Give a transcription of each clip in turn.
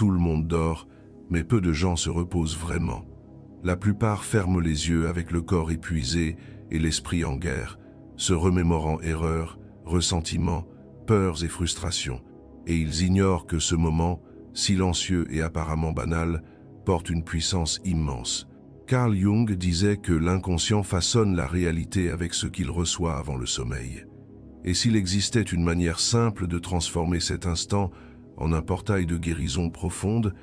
Tout le monde dort, mais peu de gens se reposent vraiment. La plupart ferment les yeux avec le corps épuisé et l'esprit en guerre, se remémorant erreurs, ressentiments, peurs et frustrations. Et ils ignorent que ce moment, silencieux et apparemment banal, porte une puissance immense. Carl Jung disait que l'inconscient façonne la réalité avec ce qu'il reçoit avant le sommeil. Et s'il existait une manière simple de transformer cet instant en un portail de guérison profonde,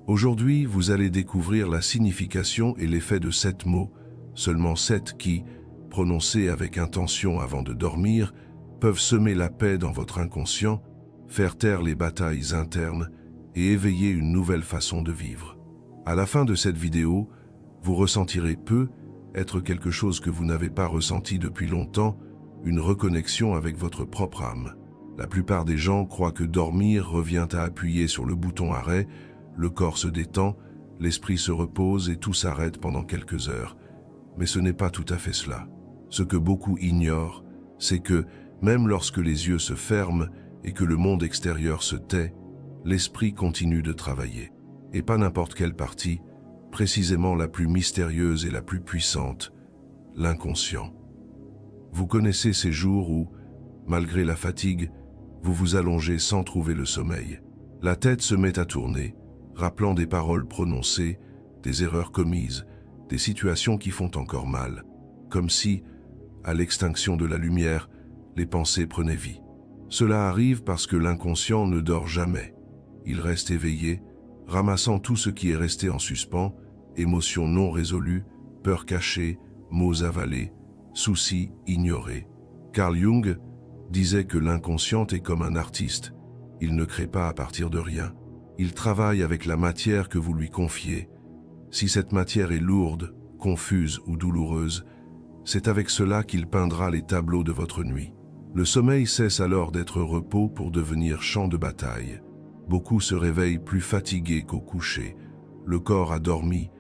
aujourd'hui vous allez découvrir la signification et l'effet de 7 mots, seulement 7 qui, prononcés avec intention avant de dormir, peuvent semer la paix dans votre inconscient, faire taire les batailles internes et éveiller une nouvelle façon de vivre. À la fin de cette vidéo, vous ressentirez être quelque chose que vous n'avez pas ressenti depuis longtemps, une reconnexion avec votre propre âme. La plupart des gens croient que dormir revient à appuyer sur le bouton arrêt, le corps se détend, l'esprit se repose et tout s'arrête pendant quelques heures. Mais ce n'est pas tout à fait cela. Ce que beaucoup ignorent, c'est que, même lorsque les yeux se ferment et que le monde extérieur se tait, l'esprit continue de travailler. Et pas n'importe quelle partie, précisément la plus mystérieuse et la plus puissante, l'inconscient. Vous connaissez ces jours où, malgré la fatigue, vous vous allongez sans trouver le sommeil. La tête se met à tourner, rappelant des paroles prononcées, des erreurs commises, des situations qui font encore mal, comme si, à l'extinction de la lumière, les pensées prenaient vie. Cela arrive parce que l'inconscient ne dort jamais. Il reste éveillé, ramassant tout ce qui est resté en suspens, émotions non résolues, peurs cachées, mots avalés, soucis ignorés. Carl Jung disait que l'inconscient est comme un artiste. Il ne crée pas à partir de rien. Il travaille avec la matière que vous lui confiez. Si cette matière est lourde, confuse ou douloureuse, c'est avec cela qu'il peindra les tableaux de votre nuit. Le sommeil cesse alors d'être repos pour devenir champ de bataille. Beaucoup se réveillent plus fatigués qu'au coucher. Le corps a dormi,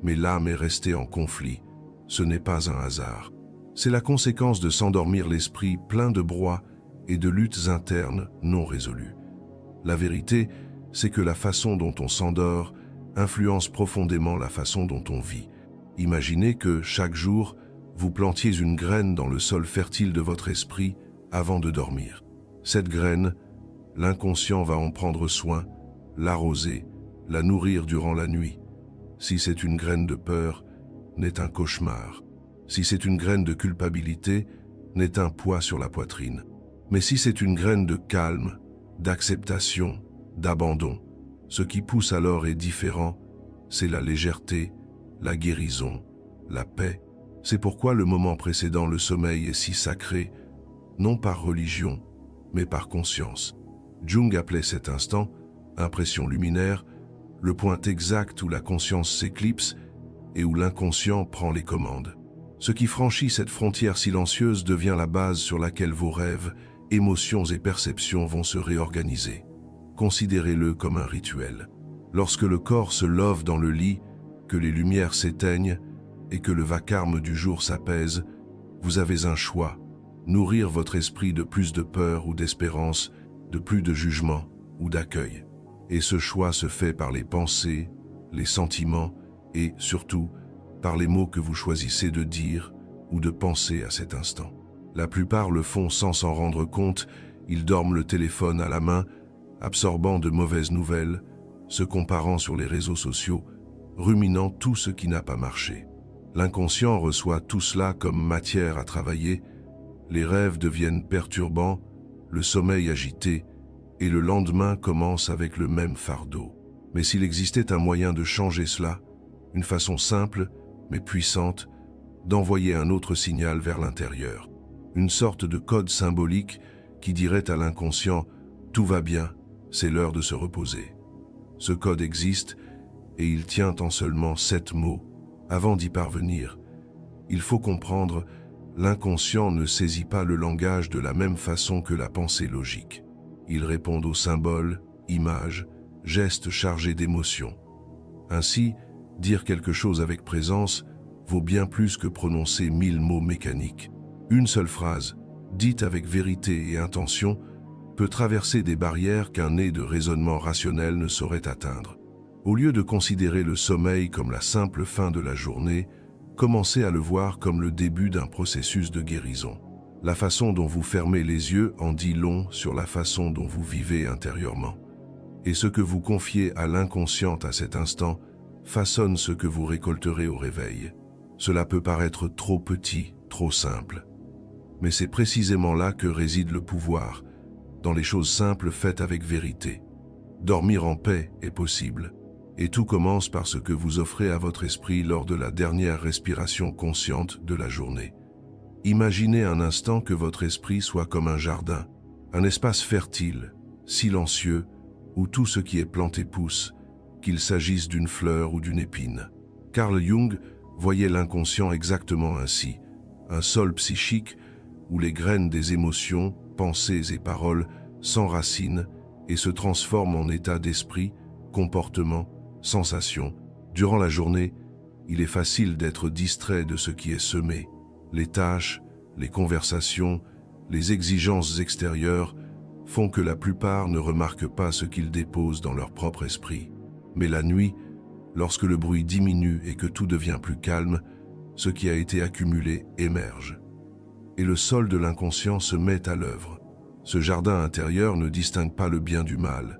mais l'âme est restée en conflit. Ce n'est pas un hasard. C'est la conséquence de s'endormir l'esprit plein de broie et de luttes internes non résolues. La vérité, c'est que la façon dont on s'endort influence profondément la façon dont on vit. Imaginez que, chaque jour, vous plantiez une graine dans le sol fertile de votre esprit avant de dormir. Cette graine, l'inconscient va en prendre soin, l'arroser, la nourrir durant la nuit. Si c'est une graine de peur, n'est un cauchemar. Si c'est une graine de culpabilité, n'est un poids sur la poitrine. Mais si c'est une graine de calme, d'acceptation, d'abandon, ce qui pousse alors est différent, c'est la légèreté, la guérison, la paix. C'est pourquoi le moment précédent le sommeil est si sacré, non par religion, mais par conscience. Jung appelait cet instant, impression luminaire, le point exact où la conscience s'éclipse et où l'inconscient prend les commandes. Ce qui franchit cette frontière silencieuse devient la base sur laquelle vos rêves, émotions et perceptions vont se réorganiser. Considérez-le comme un rituel. Lorsque le corps se love dans le lit, que les lumières s'éteignent et que le vacarme du jour s'apaise, vous avez un choix, nourrir votre esprit de plus de peur ou d'espérance, de plus de jugement ou d'accueil. Et ce choix se fait par les pensées, les sentiments et, surtout, par les mots que vous choisissez de dire ou de penser à cet instant. La plupart le font sans s'en rendre compte, ils dorment le téléphone à la main, absorbant de mauvaises nouvelles, se comparant sur les réseaux sociaux, ruminant tout ce qui n'a pas marché. L'inconscient reçoit tout cela comme matière à travailler, les rêves deviennent perturbants, le sommeil agité, et le lendemain commence avec le même fardeau. Mais s'il existait un moyen de changer cela, une façon simple, mais puissante, d'envoyer un autre signal vers l'intérieur, une sorte de code symbolique qui dirait à l'inconscient « tout va bien, c'est l'heure de se reposer ». Ce code existe et il tient en seulement 7 mots. Avant d'y parvenir, il faut comprendre, l'inconscient ne saisit pas le langage de la même façon que la pensée logique. Il répond aux symboles, images, gestes chargés d'émotions. Ainsi, dire quelque chose avec présence vaut bien plus que prononcer 1000 mots mécaniques. Une seule phrase, dite avec vérité et intention, peut traverser des barrières qu'un nez de raisonnement rationnel ne saurait atteindre. Au lieu de considérer le sommeil comme la simple fin de la journée, commencez à le voir comme le début d'un processus de guérison. La façon dont vous fermez les yeux en dit long sur la façon dont vous vivez intérieurement. Et ce que vous confiez à l'inconscient à cet instant façonne ce que vous récolterez au réveil. Cela peut paraître trop petit, trop simple. Mais c'est précisément là que réside le pouvoir, dans les choses simples faites avec vérité. Dormir en paix est possible. Et tout commence par ce que vous offrez à votre esprit lors de la dernière respiration consciente de la journée. Imaginez un instant que votre esprit soit comme un jardin, un espace fertile, silencieux, où tout ce qui est planté pousse, qu'il s'agisse d'une fleur ou d'une épine. Carl Jung voyait l'inconscient exactement ainsi, un sol psychique où les graines des émotions, pensées et paroles s'enracinent et se transforment en état d'esprit, comportement, sensation. Durant la journée, il est facile d'être distrait de ce qui est semé. Les tâches, les conversations, les exigences extérieures font que la plupart ne remarquent pas ce qu'ils déposent dans leur propre esprit. Mais la nuit, lorsque le bruit diminue et que tout devient plus calme, ce qui a été accumulé émerge. Et le sol de l'inconscient se met à l'œuvre. Ce jardin intérieur ne distingue pas le bien du mal.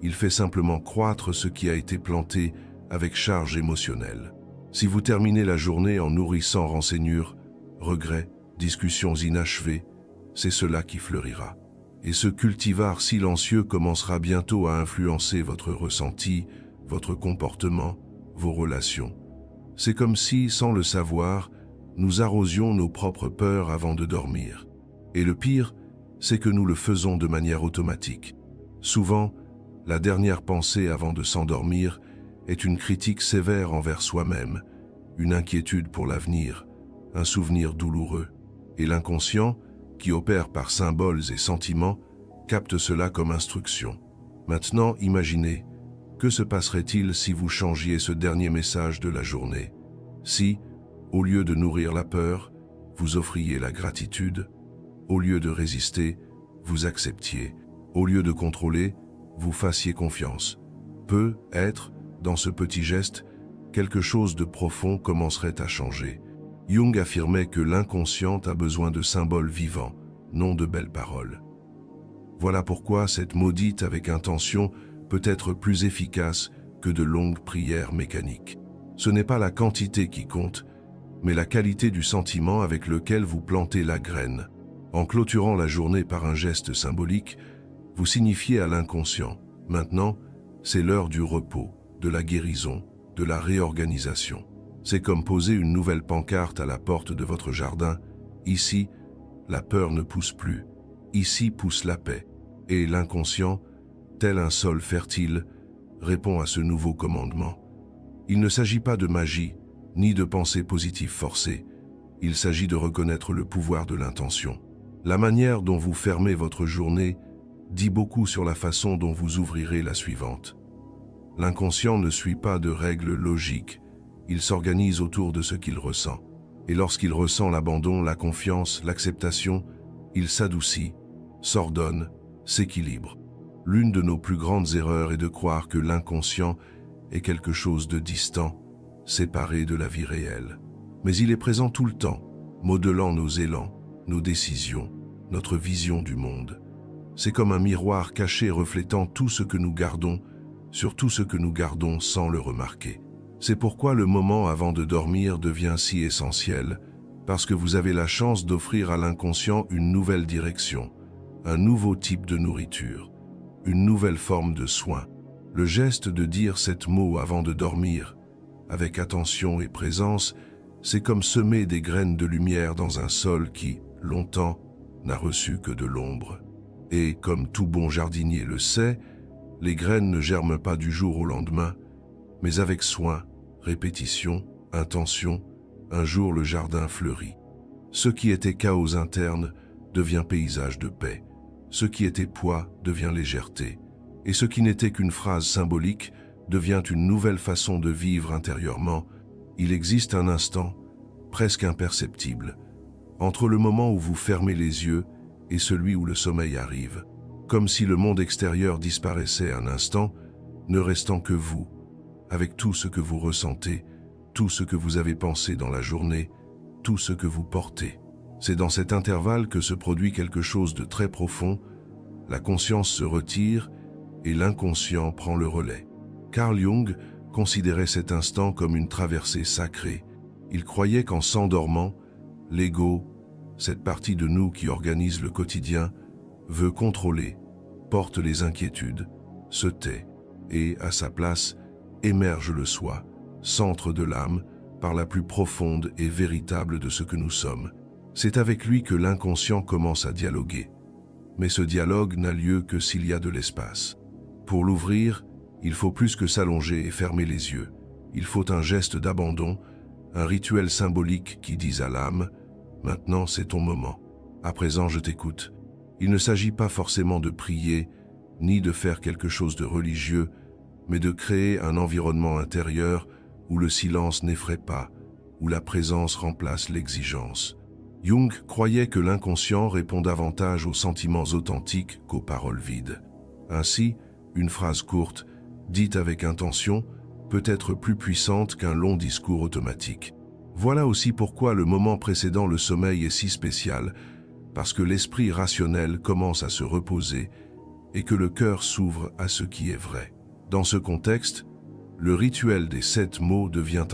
Il fait simplement croître ce qui a été planté avec charge émotionnelle. Si vous terminez la journée en nourrissant renseignements, regrets, discussions inachevées, c'est cela qui fleurira. Et ce cultivar silencieux commencera bientôt à influencer votre ressenti, votre comportement, vos relations. C'est comme si, sans le savoir, nous arrosions nos propres peurs avant de dormir. Et le pire, c'est que nous le faisons de manière automatique. Souvent, la dernière pensée avant de s'endormir est une critique sévère envers soi-même, une inquiétude pour l'avenir, un souvenir douloureux. Et l'inconscient, qui opère par symboles et sentiments, capte cela comme instruction. Maintenant, imaginez, que se passerait-il si vous changiez ce dernier message de la journée? Si, au lieu de nourrir la peur, vous offriez la gratitude, au lieu de résister, vous acceptiez, au lieu de contrôler, vous fassiez confiance. Peut-être, dans ce petit geste, quelque chose de profond commencerait à changer. Jung affirmait que l'inconscient a besoin de symboles vivants, non de belles paroles. Voilà pourquoi cette maudite avec intention peut être plus efficace que de longues prières mécaniques. Ce n'est pas la quantité qui compte, mais la qualité du sentiment avec lequel vous plantez la graine. En clôturant la journée par un geste symbolique, vous signifiez à l'inconscient, maintenant, c'est l'heure du repos, de la guérison, de la réorganisation. C'est comme poser une nouvelle pancarte à la porte de votre jardin. Ici, la peur ne pousse plus. Ici pousse la paix. Et l'inconscient, tel un sol fertile, répond à ce nouveau commandement. Il ne s'agit pas de magie, ni de pensée positive forcée. Il s'agit de reconnaître le pouvoir de l'intention. La manière dont vous fermez votre journée dit beaucoup sur la façon dont vous ouvrirez la suivante. L'inconscient ne suit pas de règles logiques. Il s'organise autour de ce qu'il ressent. Et lorsqu'il ressent l'abandon, la confiance, l'acceptation, il s'adoucit, s'ordonne, s'équilibre. L'une de nos plus grandes erreurs est de croire que l'inconscient est quelque chose de distant, séparé de la vie réelle. Mais il est présent tout le temps, modelant nos élans, nos décisions, notre vision du monde. C'est comme un miroir caché reflétant tout ce que nous gardons, sur tout ce que nous gardons sans le remarquer. C'est pourquoi le moment avant de dormir devient si essentiel, parce que vous avez la chance d'offrir à l'inconscient une nouvelle direction, un nouveau type de nourriture, une nouvelle forme de soin. Le geste de dire cet mot avant de dormir, avec attention et présence, c'est comme semer des graines de lumière dans un sol qui, longtemps, n'a reçu que de l'ombre. Et, comme tout bon jardinier le sait, les graines ne germent pas du jour au lendemain, mais avec soin, répétition, intention, un jour le jardin fleurit. Ce qui était chaos interne devient paysage de paix. Ce qui était poids devient légèreté. Et ce qui n'était qu'une phrase symbolique devient une nouvelle façon de vivre intérieurement. Il existe un instant, presque imperceptible, entre le moment où vous fermez les yeux et celui où le sommeil arrive. comme si le monde extérieur disparaissait un instant, ne restant que vous, avec tout ce que vous ressentez, tout ce que vous avez pensé dans la journée, tout ce que vous portez. C'est dans cet intervalle que se produit quelque chose de très profond, la conscience se retire et l'inconscient prend le relais. Carl Jung considérait cet instant comme une traversée sacrée. Il croyait qu'en s'endormant, l'ego, cette partie de nous qui organise le quotidien, veut contrôler, porte les inquiétudes, se tait et, à sa place, émerge le soi, centre de l'âme, par la plus profonde et véritable de ce que nous sommes. C'est avec lui que l'inconscient commence à dialoguer. Mais ce dialogue n'a lieu que s'il y a de l'espace. Pour l'ouvrir, il faut plus que s'allonger et fermer les yeux. Il faut un geste d'abandon, un rituel symbolique qui dise à l'âme « Maintenant, c'est ton moment. À présent, je t'écoute. » Il ne s'agit pas forcément de prier, ni de faire quelque chose de religieux, mais de créer un environnement intérieur où le silence n'effraie pas, où la présence remplace l'exigence. Jung croyait que l'inconscient répond davantage aux sentiments authentiques qu'aux paroles vides. Ainsi, une phrase courte, dite avec intention, peut être plus puissante qu'un long discours automatique. Voilà aussi pourquoi le moment précédant le sommeil est si spécial, parce que l'esprit rationnel commence à se reposer et que le cœur s'ouvre à ce qui est vrai. Dans ce contexte, le rituel des 7 mots devient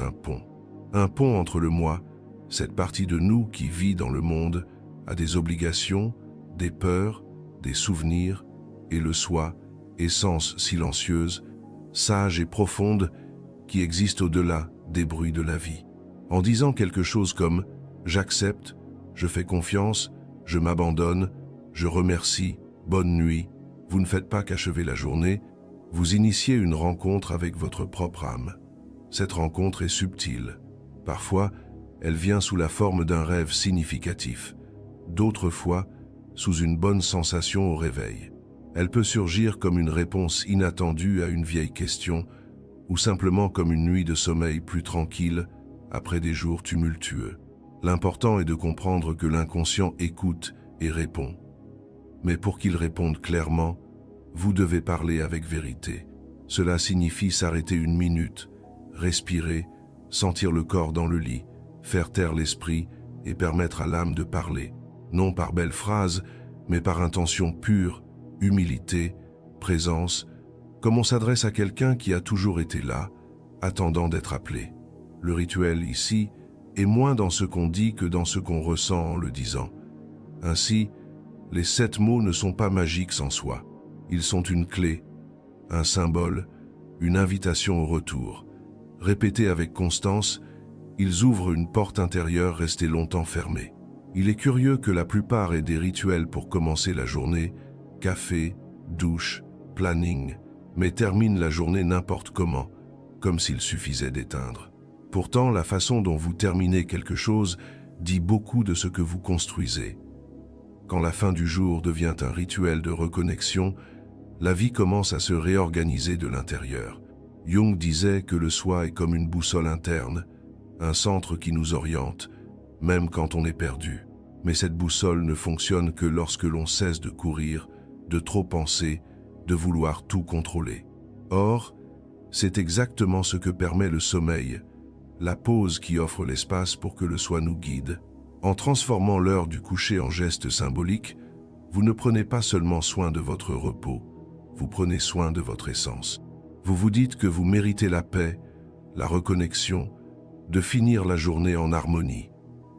un pont entre le moi, cette partie de nous qui vit dans le monde, a des obligations, des peurs, des souvenirs, et le soi, essence silencieuse, sage et profonde, qui existe au-delà des bruits de la vie. En disant quelque chose comme « j'accepte »,« je fais confiance »,« je m'abandonne »,« je remercie »,« bonne nuit », vous ne faites pas qu'achever la journée, vous initiez une rencontre avec votre propre âme. Cette rencontre est subtile. Parfois, elle vient sous la forme d'un rêve significatif. D'autres fois, sous une bonne sensation au réveil. Elle peut surgir comme une réponse inattendue à une vieille question, ou simplement comme une nuit de sommeil plus tranquille après des jours tumultueux. L'important est de comprendre que l'inconscient écoute et répond. Mais pour qu'il réponde clairement, vous devez parler avec vérité. Cela signifie s'arrêter une minute, respirer, sentir le corps dans le lit, faire taire l'esprit et permettre à l'âme de parler, non par belles phrases, mais par intention pure, humilité, présence, comme on s'adresse à quelqu'un qui a toujours été là, attendant d'être appelé. Le rituel ici est moins dans ce qu'on dit que dans ce qu'on ressent en le disant. Ainsi, les 7 mots ne sont pas magiques en soi. Ils sont une clé, un symbole, une invitation au retour. Répétés avec constance, ils ouvrent une porte intérieure restée longtemps fermée. Il est curieux que la plupart aient des rituels pour commencer la journée, café, douche, planning, mais terminent la journée n'importe comment, comme s'il suffisait d'éteindre. Pourtant, la façon dont vous terminez quelque chose dit beaucoup de ce que vous construisez. Quand la fin du jour devient un rituel de reconnexion, la vie commence à se réorganiser de l'intérieur. Jung disait que le soi est comme une boussole interne, un centre qui nous oriente, même quand on est perdu. Mais cette boussole ne fonctionne que lorsque l'on cesse de courir, de trop penser, de vouloir tout contrôler. Or, c'est exactement ce que permet le sommeil, la pause qui offre l'espace pour que le soi nous guide. En transformant l'heure du coucher en geste symbolique, vous ne prenez pas seulement soin de votre repos, vous prenez soin de votre essence. Vous vous dites que vous méritez la paix, la reconnexion, de finir la journée en harmonie.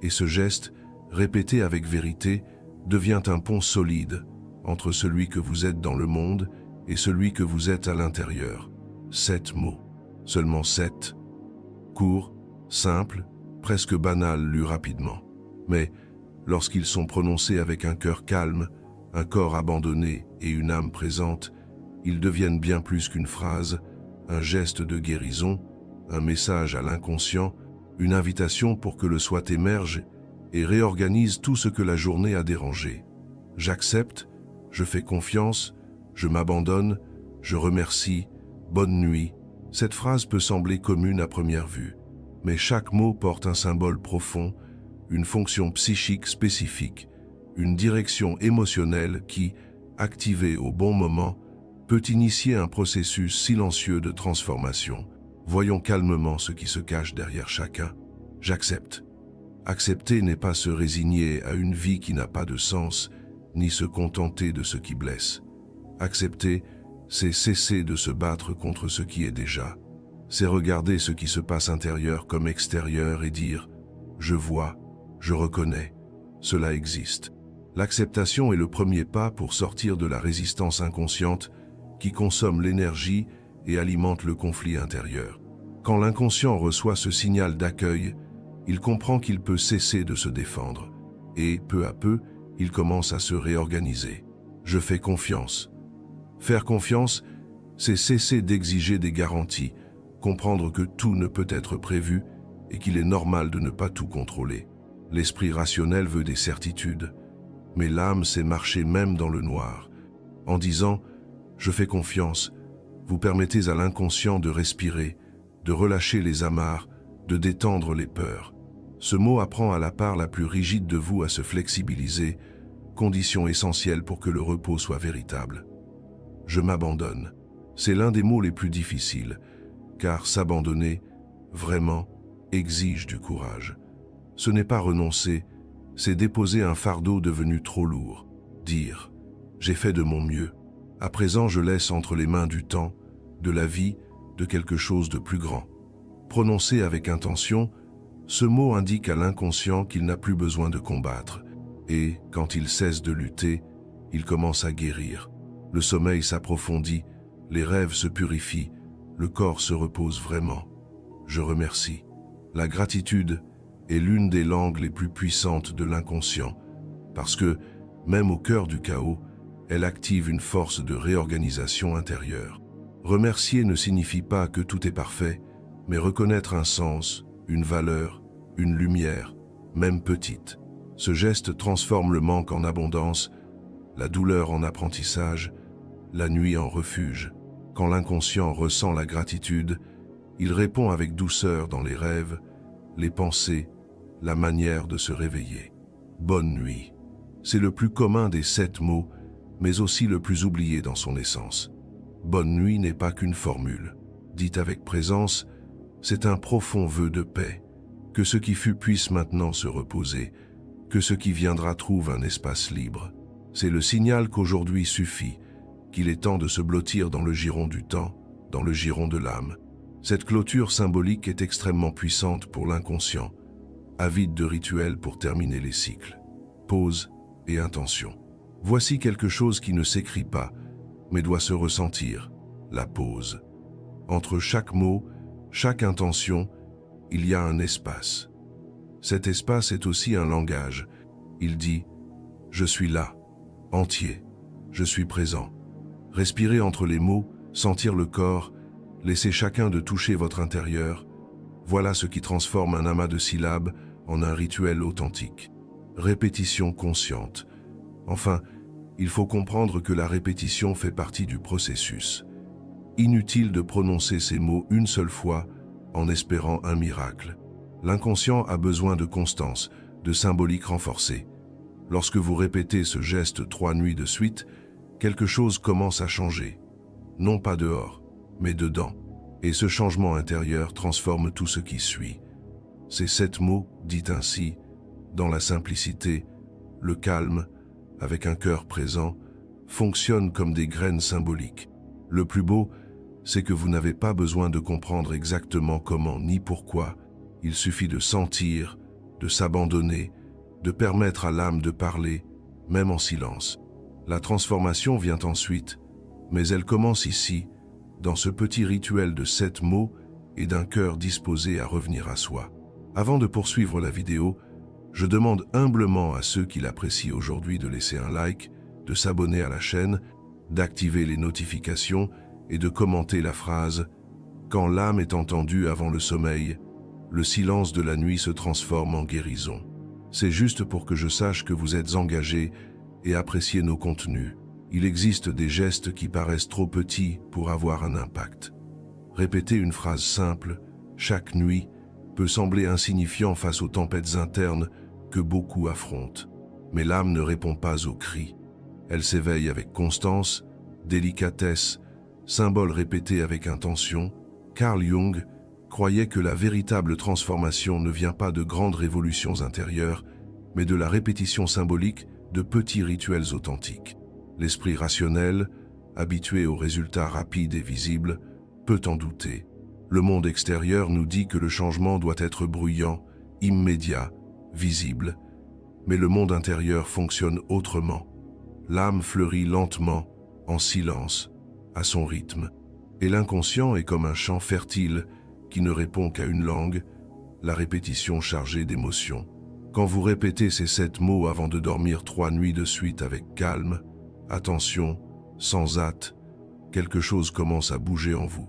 Et ce geste, répété avec vérité, devient un pont solide entre celui que vous êtes dans le monde et celui que vous êtes à l'intérieur. 7 mots, seulement 7, courts, simples, presque banals lus rapidement. Mais lorsqu'ils sont prononcés avec un cœur calme, un corps abandonné et une âme présente, ils deviennent bien plus qu'une phrase, un geste de guérison, un message à l'inconscient, une invitation pour que le soi émerge et réorganise tout ce que la journée a dérangé. J'accepte, je fais confiance, je m'abandonne, je remercie, bonne nuit. Cette phrase peut sembler commune à première vue, mais chaque mot porte un symbole profond, une fonction psychique spécifique, une direction émotionnelle qui, activé au bon moment, peut initier un processus silencieux de transformation. Voyons calmement ce qui se cache derrière chacun. J'accepte. Accepter n'est pas se résigner à une vie qui n'a pas de sens, ni se contenter de ce qui blesse. Accepter, c'est cesser de se battre contre ce qui est déjà. C'est regarder ce qui se passe intérieur comme extérieur et dire « je vois, je reconnais, cela existe ». L'acceptation est le premier pas pour sortir de la résistance inconsciente qui consomme l'énergie et alimente le conflit intérieur. Quand l'inconscient reçoit ce signal d'accueil, il comprend qu'il peut cesser de se défendre et, peu à peu, il commence à se réorganiser. Je fais confiance. Faire confiance, c'est cesser d'exiger des garanties, comprendre que tout ne peut être prévu et qu'il est normal de ne pas tout contrôler. L'esprit rationnel veut des certitudes, mais l'âme sait marcher même dans le noir. En disant « je fais confiance », vous permettez à l'inconscient de respirer, de relâcher les amarres, de détendre les peurs. Ce mot apprend à la part la plus rigide de vous à se flexibiliser, condition essentielle pour que le repos soit véritable. Je m'abandonne. C'est l'un des mots les plus difficiles, car s'abandonner, vraiment, exige du courage. Ce n'est pas renoncer, c'est déposer un fardeau devenu trop lourd. Dire « j'ai fait de mon mieux. À présent, je laisse entre les mains du temps, de la vie, de quelque chose de plus grand. » Prononcé avec intention, ce mot indique à l'inconscient qu'il n'a plus besoin de combattre, et, quand il cesse de lutter, il commence à guérir. Le sommeil s'approfondit, les rêves se purifient, le corps se repose vraiment. Je remercie. La gratitude est l'une des langues les plus puissantes de l'inconscient, parce que, même au cœur du chaos, elle active une force de réorganisation intérieure. Remercier ne signifie pas que tout est parfait, mais reconnaître un sens, une valeur, une lumière, même petite. Ce geste transforme le manque en abondance, la douleur en apprentissage, la nuit en refuge. Quand l'inconscient ressent la gratitude, il répond avec douceur dans les rêves, les pensées, la manière de se réveiller. Bonne nuit. C'est le plus commun des 7 mots, mais aussi le plus oublié dans son essence. Bonne nuit n'est pas qu'une formule. Dite avec présence, c'est un profond vœu de paix. Que ce qui fut puisse maintenant se reposer, que ce qui viendra trouve un espace libre. C'est le signal qu'aujourd'hui suffit, qu'il est temps de se blottir dans le giron du temps, dans le giron de l'âme. Cette clôture symbolique est extrêmement puissante pour l'inconscient, avide de rituels pour terminer les cycles. Pause et intention. Voici quelque chose qui ne s'écrit pas, mais doit se ressentir, la pause. Entre chaque mot, chaque intention, il y a un espace. Cet espace est aussi un langage. Il dit « Je suis là, entier, je suis présent ». Respirez entre les mots, sentir le corps, laissez chacun de toucher votre intérieur. Voilà ce qui transforme un amas de syllabes en un rituel authentique. Répétition consciente. Enfin, il faut comprendre que la répétition fait partie du processus. Inutile de prononcer ces mots une seule fois en espérant un miracle. L'inconscient a besoin de constance, de symbolique renforcée. Lorsque vous répétez ce geste 3 nuits de suite, quelque chose commence à changer. Non pas dehors, mais dedans. Et ce changement intérieur transforme tout ce qui suit. Ces 7 mots, dits ainsi, dans la simplicité, le calme, avec un cœur présent, fonctionnent comme des graines symboliques. Le plus beau, c'est que vous n'avez pas besoin de comprendre exactement comment ni pourquoi. Il suffit de sentir, de s'abandonner, de permettre à l'âme de parler, même en silence. La transformation vient ensuite, mais elle commence ici, dans ce petit rituel de 7 mots et d'un cœur disposé à revenir à soi. Avant de poursuivre la vidéo, je demande humblement à ceux qui l'apprécient aujourd'hui de laisser un like, de s'abonner à la chaîne, d'activer les notifications et de commenter la phrase « Quand l'âme est entendue avant le sommeil, le silence de la nuit se transforme en guérison ». C'est juste pour que je sache que vous êtes engagés et appréciez nos contenus. Il existe des gestes qui paraissent trop petits pour avoir un impact. Répéter une phrase simple, chaque nuit, peut sembler insignifiant face aux tempêtes internes que beaucoup affrontent. Mais l'âme ne répond pas aux cris. Elle s'éveille avec constance, délicatesse, symboles répétés avec intention. Carl Jung croyait que la véritable transformation ne vient pas de grandes révolutions intérieures, mais de la répétition symbolique de petits rituels authentiques. L'esprit rationnel, habitué aux résultats rapides et visibles, peut en douter. Le monde extérieur nous dit que le changement doit être bruyant, immédiat, visible, mais le monde intérieur fonctionne autrement. L'âme fleurit lentement, en silence, à son rythme, et l'inconscient est comme un champ fertile qui ne répond qu'à une langue, la répétition chargée d'émotions. Quand vous répétez ces 7 mots avant de dormir 3 nuits de suite avec calme, attention, sans hâte, quelque chose commence à bouger en vous.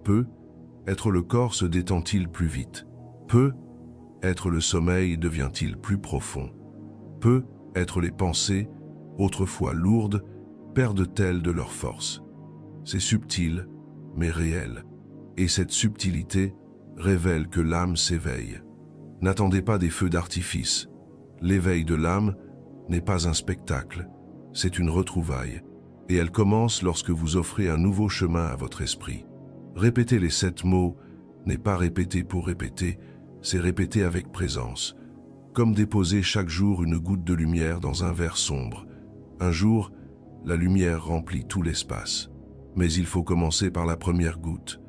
Peu, être le corps se détend-il plus vite. Peu, être le sommeil devient-il plus profond. Peu, être les pensées, autrefois lourdes, perdent-elles de leur force. C'est subtil, mais réel. Et cette subtilité révèle que l'âme s'éveille. N'attendez pas des feux d'artifice. L'éveil de l'âme n'est pas un spectacle, c'est une retrouvaille. Et elle commence lorsque vous offrez un nouveau chemin à votre esprit. Répéter les 7 mots n'est pas répéter pour répéter, c'est répéter avec présence. Comme déposer chaque jour une goutte de lumière dans un verre sombre. Un jour, la lumière remplit tout l'espace. Mais il faut commencer par la première goutte.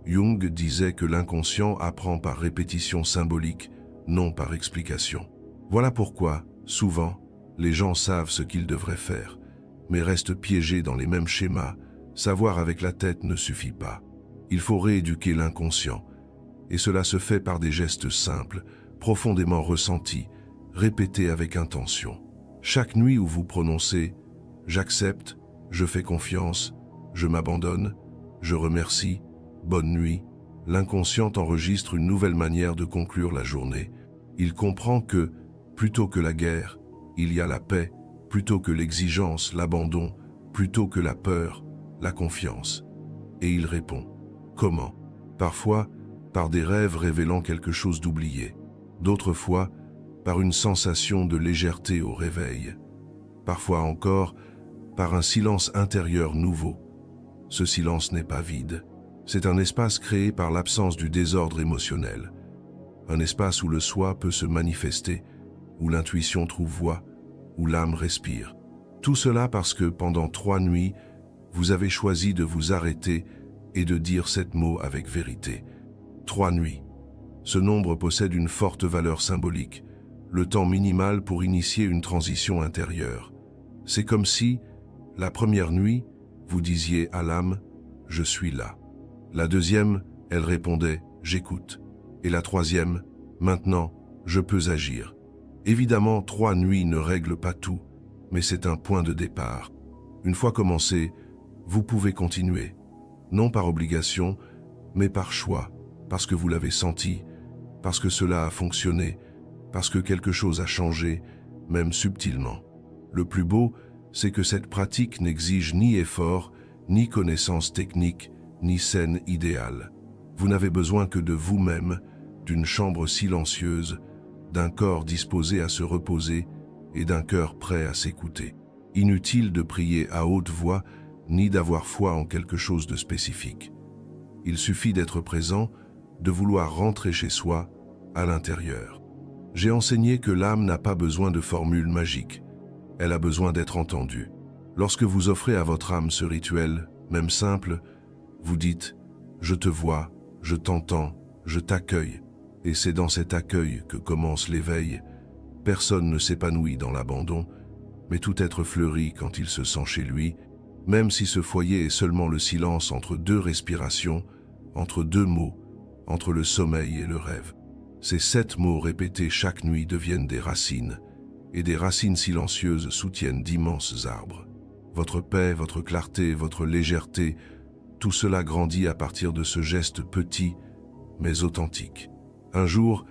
Jung disait que l'inconscient apprend par répétition symbolique, non par explication. Voilà pourquoi, souvent, les gens savent ce qu'ils devraient faire, mais restent piégés dans les mêmes schémas. Savoir avec la tête ne suffit pas. Il faut rééduquer l'inconscient, et cela se fait par des gestes simples, profondément ressentis, répétés avec intention. Chaque nuit où vous prononcez « j'accepte »,« je fais confiance »,« je m'abandonne »,« je remercie »,« bonne nuit », l'inconscient enregistre une nouvelle manière de conclure la journée. Il comprend que, plutôt que la guerre, il y a la paix, plutôt que l'exigence, l'abandon, plutôt que la peur, la confiance. Et il répond. Comment? Parfois, par des rêves révélant quelque chose d'oublié. D'autres fois, par une sensation de légèreté au réveil. Parfois encore, par un silence intérieur nouveau. Ce silence n'est pas vide. C'est un espace créé par l'absence du désordre émotionnel. Un espace où le soi peut se manifester, où l'intuition trouve voix, où l'âme respire. Tout cela parce que pendant 3 nuits, vous avez choisi de vous arrêter et de dire 7 mots avec vérité. 3 nuits. Ce nombre possède une forte valeur symbolique, le temps minimal pour initier une transition intérieure. C'est comme si, la première nuit, vous disiez à l'âme « je suis là ». La deuxième, elle répondait « j'écoute ». Et la troisième, « maintenant, je peux agir ». Évidemment, 3 nuits ne règlent pas tout, mais c'est un point de départ. Une fois commencé, vous pouvez continuer, non par obligation, mais par choix, parce que vous l'avez senti, parce que cela a fonctionné, parce que quelque chose a changé, même subtilement. Le plus beau, c'est que cette pratique n'exige ni effort, ni connaissance technique, ni scène idéale. Vous n'avez besoin que de vous-même, d'une chambre silencieuse, d'un corps disposé à se reposer et d'un cœur prêt à s'écouter. Inutile de prier à haute voix, ni d'avoir foi en quelque chose de spécifique. Il suffit d'être présent, de vouloir rentrer chez soi, à l'intérieur. J'ai enseigné que l'âme n'a pas besoin de formules magiques. Elle a besoin d'être entendue. Lorsque vous offrez à votre âme ce rituel, même simple, vous dites « je te vois, je t'entends, je t'accueille ». Et c'est dans cet accueil que commence l'éveil. Personne ne s'épanouit dans l'abandon, mais tout être fleurit quand il se sent chez lui, même si ce foyer est seulement le silence entre 2 respirations, entre 2 mots, entre le sommeil et le rêve. Ces 7 mots répétés chaque nuit deviennent des racines, et des racines silencieuses soutiennent d'immenses arbres. Votre paix, votre clarté, votre légèreté, tout cela grandit à partir de ce geste petit, mais authentique. Un jour,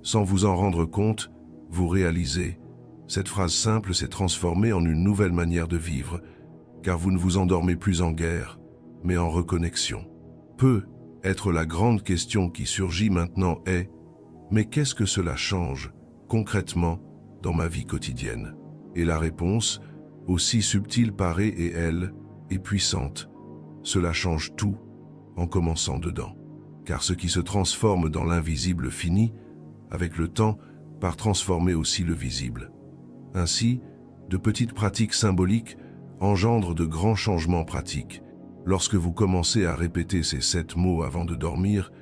sans vous en rendre compte, vous réalisez, cette phrase simple s'est transformée en une nouvelle manière de vivre, car vous ne vous endormez plus en guerre, mais en reconnexion. Peut être la grande question qui surgit maintenant est « mais qu'est-ce que cela change, concrètement, dans ma vie quotidienne ?» Et la réponse, Aussi subtile paraît et elle est puissante. Cela change tout en commençant dedans. Car ce qui se transforme dans l'invisible finit, avec le temps, par transformer aussi le visible. Ainsi, de petites pratiques symboliques engendrent de grands changements pratiques. Lorsque vous commencez à répéter ces 7 mots avant de dormir,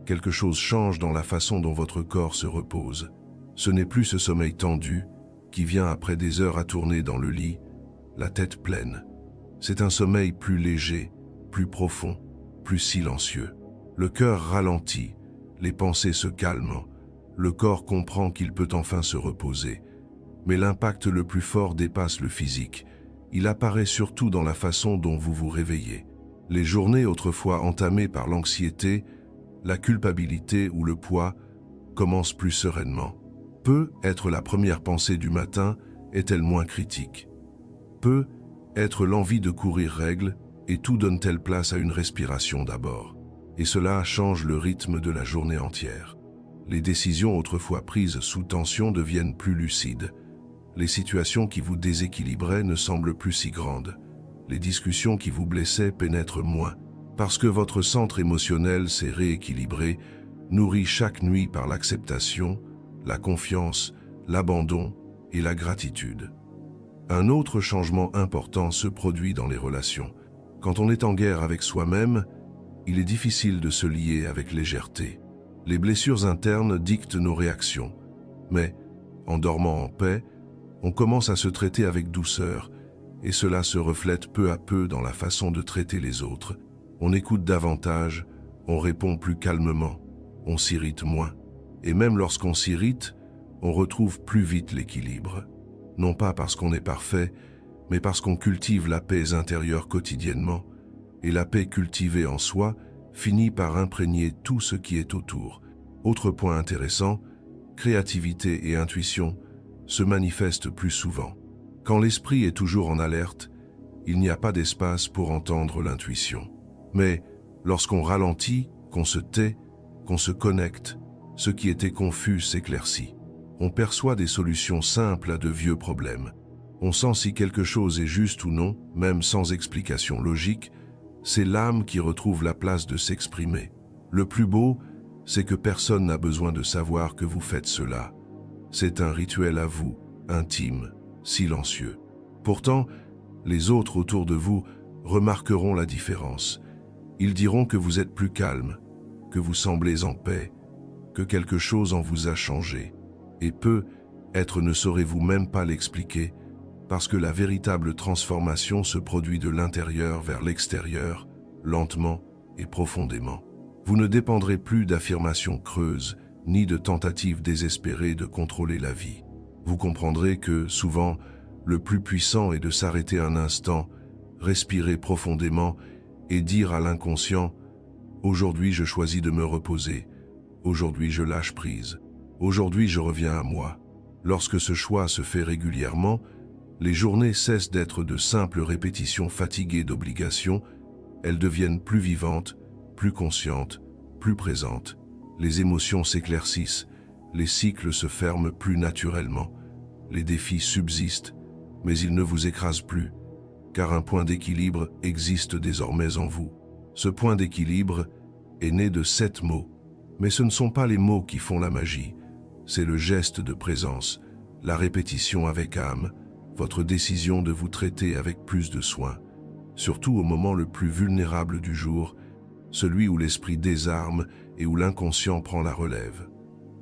quelque chose change dans la façon dont votre corps se repose. Ce n'est plus ce sommeil tendu qui vient après des heures à tourner dans le lit, la tête pleine. C'est un sommeil plus léger, plus profond, plus silencieux. Le cœur ralentit, les pensées se calment, le corps comprend qu'il peut enfin se reposer. Mais l'impact le plus fort dépasse le physique. Il apparaît surtout dans la façon dont vous vous réveillez. Les journées autrefois entamées par l'anxiété, la culpabilité ou le poids commencent plus sereinement. Peut être la première pensée du matin est-elle moins critique. Peut être l'envie de courir règle et tout donne-t-elle place à une respiration d'abord. Et cela change le rythme de la journée entière. Les décisions autrefois prises sous tension deviennent plus lucides. Les situations qui vous déséquilibraient ne semblent plus si grandes. Les discussions qui vous blessaient pénètrent moins, parce que votre centre émotionnel s'est rééquilibré, nourri chaque nuit par l'acceptation, la confiance, l'abandon et la gratitude. Un autre changement important se produit dans les relations. Quand on est en guerre avec soi-même, il est difficile de se lier avec légèreté. Les blessures internes dictent nos réactions, mais, en dormant en paix, on commence à se traiter avec douceur, et cela se reflète peu à peu dans la façon de traiter les autres. On écoute davantage, on répond plus calmement, on s'irrite moins. Et même lorsqu'on s'irrite, on retrouve plus vite l'équilibre. Non pas parce qu'on est parfait, mais parce qu'on cultive la paix intérieure quotidiennement, et la paix cultivée en soi finit par imprégner tout ce qui est autour. Autre point intéressant, créativité et intuition se manifestent plus souvent. Quand l'esprit est toujours en alerte, il n'y a pas d'espace pour entendre l'intuition. Mais lorsqu'on ralentit, qu'on se tait, qu'on se connecte, ce qui était confus s'éclaircit. On perçoit des solutions simples à de vieux problèmes. On sent si quelque chose est juste ou non, même sans explication logique. C'est l'âme qui retrouve la place de s'exprimer. Le plus beau, c'est que personne n'a besoin de savoir que vous faites cela. C'est un rituel à vous, intime, silencieux. Pourtant, les autres autour de vous remarqueront la différence. Ils diront que vous êtes plus calme, que vous semblez en paix, que quelque chose en vous a changé. Et peut-être ne saurez-vous même pas l'expliquer, parce que la véritable transformation se produit de l'intérieur vers l'extérieur, lentement et profondément. Vous ne dépendrez plus d'affirmations creuses, ni de tentatives désespérées de contrôler la vie. Vous comprendrez que, souvent, le plus puissant est de s'arrêter un instant, respirer profondément et dire à l'inconscient « Aujourd'hui, je choisis de me reposer. Aujourd'hui, je lâche prise. Aujourd'hui, je reviens à moi. » Lorsque ce choix se fait régulièrement, les journées cessent d'être de simples répétitions fatiguées d'obligations, elles deviennent plus vivantes, plus conscientes, plus présentes. Les émotions s'éclaircissent, les cycles se ferment plus naturellement, les défis subsistent, mais ils ne vous écrasent plus, car un point d'équilibre existe désormais en vous. Ce point d'équilibre est né de 7 mots, mais ce ne sont pas les mots qui font la magie, c'est le geste de présence, la répétition avec âme, votre décision de vous traiter avec plus de soin, surtout au moment le plus vulnérable du jour, celui où l'esprit désarme et où l'inconscient prend la relève.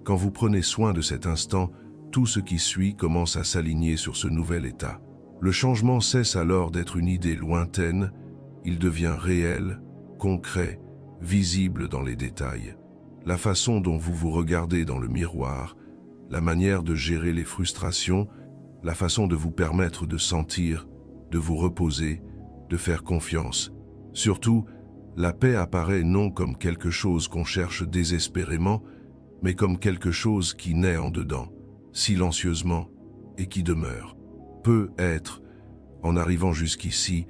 Quand vous prenez soin de cet instant, tout ce qui suit commence à s'aligner sur ce nouvel état. Le changement cesse alors d'être une idée lointaine, il devient réel, concret, visible dans les détails. La façon dont vous vous regardez dans le miroir, la manière de gérer les frustrations, la façon de vous permettre de sentir, de vous reposer, de faire confiance. Surtout, la paix apparaît non comme quelque chose qu'on cherche désespérément, mais comme quelque chose qui naît en dedans, silencieusement, et qui demeure. Peut-être, en arrivant jusqu'ici,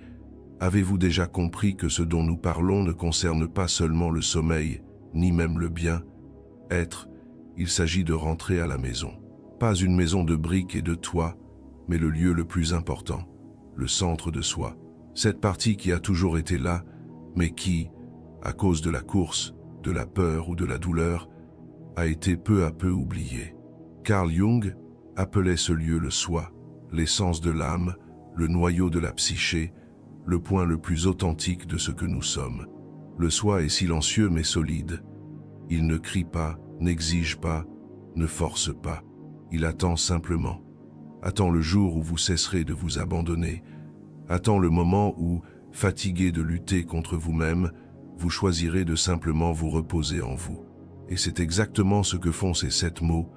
avez-vous déjà compris que ce dont nous parlons ne concerne pas seulement le sommeil, ni même le bien-être, il s'agit de rentrer à la maison. Pas une maison de briques et de toits, mais le lieu le plus important. le centre de soi. Cette partie qui a toujours été là, mais qui, à cause de la course, de la peur ou de la douleur, a été peu à peu oubliée. Carl Jung appelait ce lieu le soi, l'essence de l'âme, le noyau de la psyché, le point le plus authentique de ce que nous sommes. Le soi est silencieux mais solide. Il ne crie pas, n'exige pas, ne force pas. Il attend simplement. Attend le jour où vous cesserez de vous abandonner. Attend le moment où, fatigué de lutter contre vous-même, vous choisirez de simplement vous reposer en vous. Et c'est exactement ce que font ces 7 mots.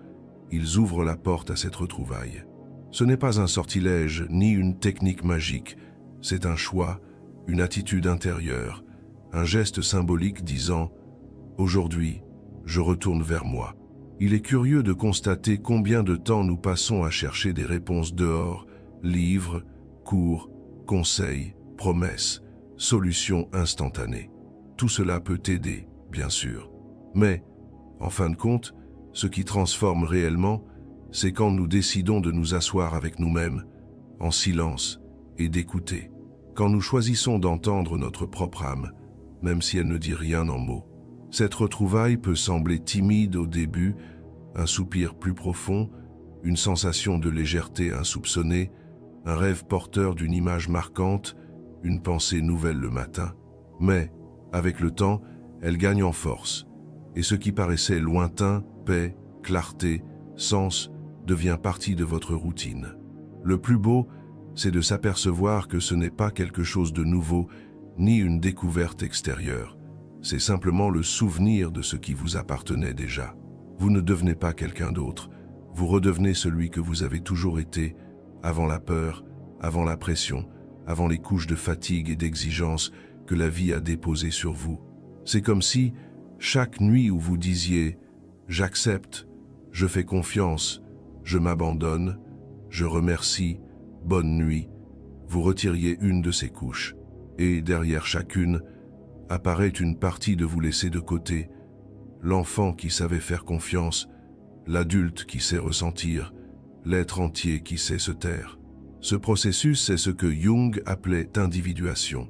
Ils ouvrent la porte à cette retrouvaille. Ce n'est pas un sortilège ni une technique magique, c'est un choix, une attitude intérieure, un geste symbolique disant « Aujourd'hui, je retourne vers moi ». Il est curieux de constater combien de temps nous passons à chercher des réponses dehors, livres, cours, conseils, promesses, solutions instantanées. Tout cela peut aider, bien sûr. Mais, en fin de compte, ce qui transforme réellement, c'est quand nous décidons de nous asseoir avec nous-mêmes, en silence, et d'écouter. Quand nous choisissons d'entendre notre propre âme, même si elle ne dit rien en mots. Cette retrouvaille peut sembler timide au début, un soupir plus profond, une sensation de légèreté insoupçonnée, un rêve porteur d'une image marquante, une pensée nouvelle le matin. Mais, avec le temps, elle gagne en force, et ce qui paraissait lointain, paix, clarté, sens, devient partie de votre routine. Le plus beau, c'est de s'apercevoir que ce n'est pas quelque chose de nouveau, ni une découverte extérieure. C'est simplement le souvenir de ce qui vous appartenait déjà. Vous ne devenez pas quelqu'un d'autre, vous redevenez celui que vous avez toujours été, avant la peur, avant la pression, avant les couches de fatigue et d'exigence que la vie a déposées sur vous. C'est comme si, chaque nuit où vous disiez « J'accepte, je fais confiance, je m'abandonne, je remercie, bonne nuit », vous retiriez une de ces couches, et derrière chacune, apparaît une partie de vous laisser de côté, l'enfant qui savait faire confiance, l'adulte qui sait ressentir, l'être entier qui sait se taire. Ce processus, c'est ce que Jung appelait individuation,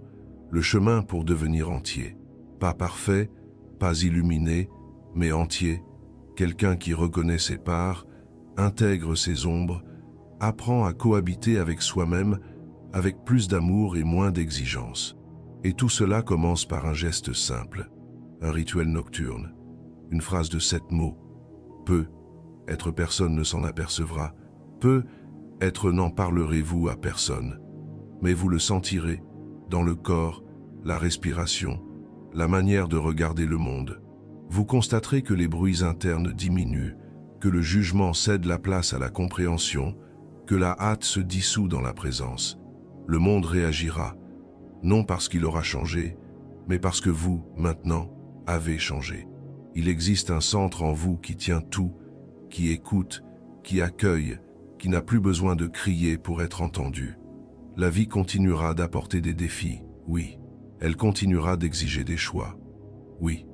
le chemin pour devenir entier. Pas parfait, pas illuminé, mais entier, quelqu'un qui reconnaît ses parts, intègre ses ombres, apprend à cohabiter avec soi-même avec plus d'amour et moins d'exigence. Et tout cela commence par un geste simple, un rituel nocturne, une phrase de 7 mots. Peu, être personne ne s'en apercevra. Peu, être n'en parlerez-vous à personne. Mais vous le sentirez, dans le corps, la respiration, la manière de regarder le monde. Vous constaterez que les bruits internes diminuent, que le jugement cède la place à la compréhension, que la hâte se dissout dans la présence. Le monde réagira, non parce qu'il aura changé, mais parce que vous, maintenant, avez changé. Il existe un centre en vous qui tient tout, qui écoute, qui accueille, qui n'a plus besoin de crier pour être entendu. La vie continuera d'apporter des défis, oui. Elle continuera d'exiger des choix, oui.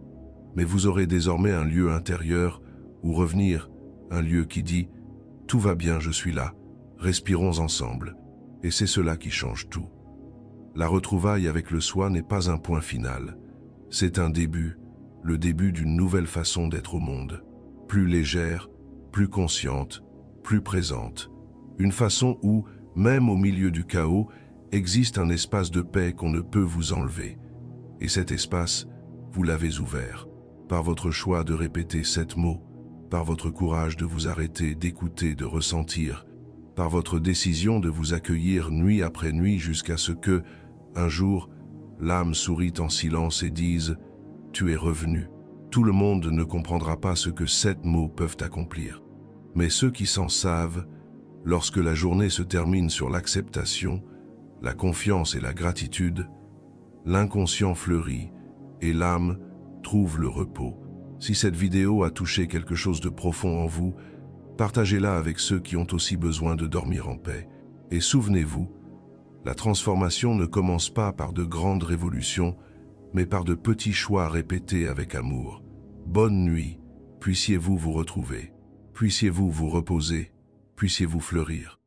Mais vous aurez désormais un lieu intérieur où revenir, un lieu qui dit « Tout va bien, je suis là, respirons ensemble ». Et c'est cela qui change tout. La retrouvaille avec le soi n'est pas un point final. C'est un début, le début d'une nouvelle façon d'être au monde. Plus légère, plus consciente, plus présente. Une façon où, même au milieu du chaos, existe un espace de paix qu'on ne peut vous enlever. Et cet espace, vous l'avez ouvert. Par votre choix de répéter 7 mots, par votre courage de vous arrêter, d'écouter, de ressentir, par votre décision de vous accueillir nuit après nuit jusqu'à ce que, un jour, l'âme sourit en silence et dise « Tu es revenu ». Tout le monde ne comprendra pas ce que 7 mots peuvent accomplir. Mais ceux qui s'en savent, lorsque la journée se termine sur l'acceptation, la confiance et la gratitude, l'inconscient fleurit et l'âme trouve le repos. Si cette vidéo a touché quelque chose de profond en vous, partagez-la avec ceux qui ont aussi besoin de dormir en paix. Et souvenez-vous, la transformation ne commence pas par de grandes révolutions, mais par de petits choix répétés avec amour. Bonne nuit, puissiez-vous vous retrouver, puissiez-vous vous reposer, puissiez-vous fleurir.